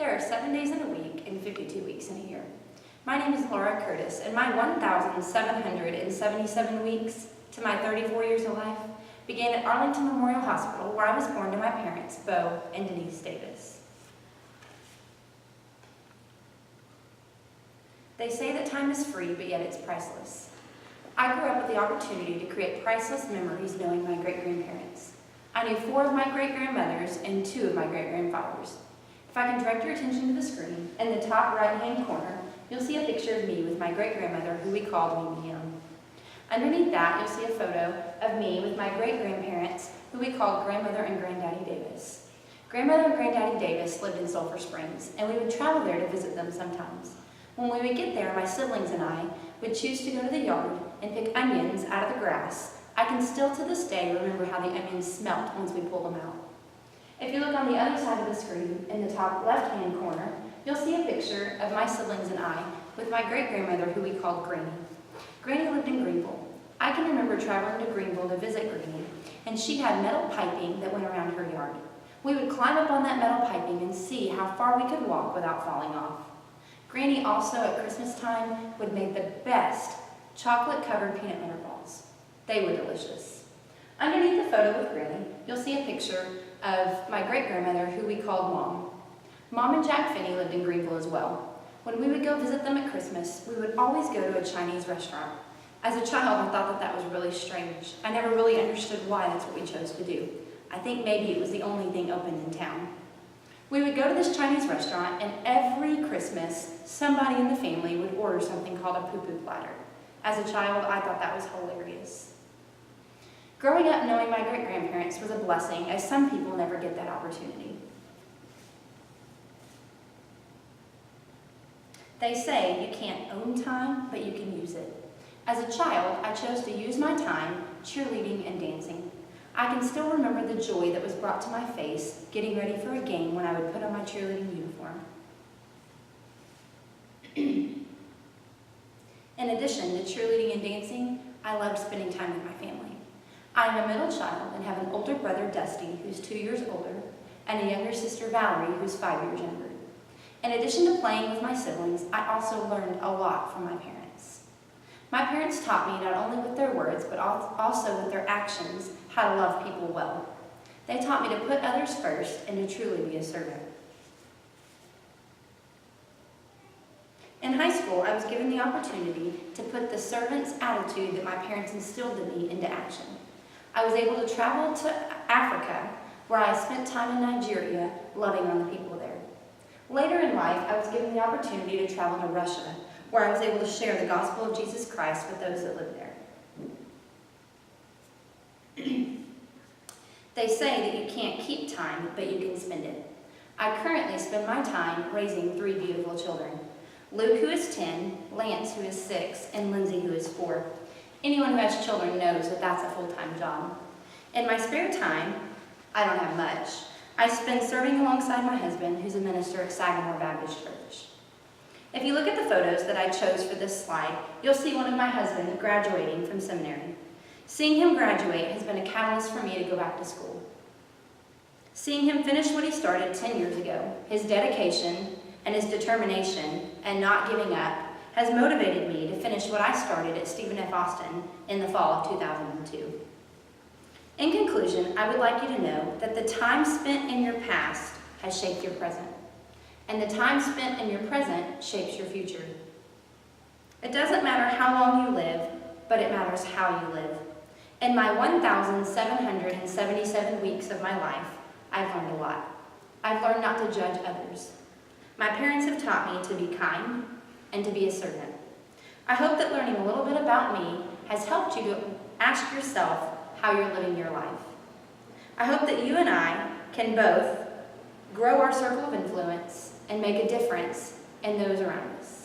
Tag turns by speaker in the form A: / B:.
A: There are 7 days in a week and 52 weeks in a year. My name is Laura Curtis, and my 1,777 weeks to my 34 years of life began at Arlington Memorial Hospital, where I was born to my parents, Bo and Denise Davis. They say that time is free, but yet it's priceless. I grew up with the opportunity to create priceless memories knowing my great-grandparents. I knew 4 of my great-grandmothers and 2 of my great-grandfathers. If I can direct your attention to the screen, in the top right-hand corner, you'll see a picture of me with my great-grandmother, who we called Mimi Young. Underneath that, you'll see a photo of me with my great-grandparents, who we called Grandmother and Granddaddy Davis. Grandmother and Granddaddy Davis lived in Sulphur Springs, and we would travel there to visit them sometimes. When we would get there, my siblings and I would choose to go to the yard and pick onions out of the grass. I can still to this day remember how the onions smelt once we pulled them out. If you look on the other side of the screen, in the top left-hand corner, you'll see a picture of my siblings and I with my great-grandmother, who we called Granny. Granny lived in Greenville. I can remember traveling to Greenville to visit Granny, and she had metal piping that went around her yard. We would climb up on that metal piping and see how far we could walk without falling off. Granny also, at Christmas time, would make the best chocolate-covered peanut butter balls. They were delicious. Underneath the photo with Granny, you'll see a picture of my great-grandmother, who we called Mom. Mom and Jack Finney lived in Greenville as well. When we would go visit them at Christmas, we would always go to a Chinese restaurant. As a child, I thought that was really strange. I never really understood why that's what we chose to do. I think maybe it was the only thing open in town. We would go to this Chinese restaurant, and every Christmas, somebody in the family would order something called a poo-poo platter. As a child, I thought that was hilarious. Growing up knowing my great-grandparents was a blessing, as some people never get that opportunity. They say you can't own time, but you can use it. As a child, I chose to use my time cheerleading and dancing. I can still remember the joy that was brought to my face getting ready for a game when I would put on my cheerleading uniform. In addition to cheerleading and dancing, I loved spending time with my family. I am a middle child and have an older brother, Dusty, who's 2 years older, and a younger sister, Valerie, who's 5 years younger. In addition to playing with my siblings, I also learned a lot from my parents. My parents taught me not only with their words, but also with their actions, how to love people well. They taught me to put others first and to truly be a servant. In high school, I was given the opportunity to put the servant's attitude that my parents instilled in me into action. I was able to travel to Africa, where I spent time in Nigeria loving on the people there. Later in life, I was given the opportunity to travel to Russia, where I was able to share the gospel of Jesus Christ with those that lived there. They say that you can't keep time, but you can spend it. I currently spend my time raising 3 beautiful children. Luke, who is 10, Lance, who is 6, and Lindsay, who is 4. Anyone who has children knows that that's a full-time job. In my spare time, I don't have much. I spend serving alongside my husband, who's a minister at Sagamore Baptist Church. If you look at the photos that I chose for this slide, you'll see one of my husband graduating from seminary. Seeing him graduate has been a catalyst for me to go back to school. Seeing him finish what he started 10 years ago, his dedication and his determination and not giving up has motivated me to finish what I started at Stephen F. Austin in the fall of 2002. In conclusion, I would like you to know that the time spent in your past has shaped your present, and the time spent in your present shapes your future. It doesn't matter how long you live, but it matters how you live. In my 1,777 weeks of my life, I've learned a lot. I've learned not to judge others. My parents have taught me to be kind and to be a servant. I hope that learning a little bit about me has helped you to ask yourself how you're living your life. I hope that you and I can both grow our circle of influence and make a difference in those around us.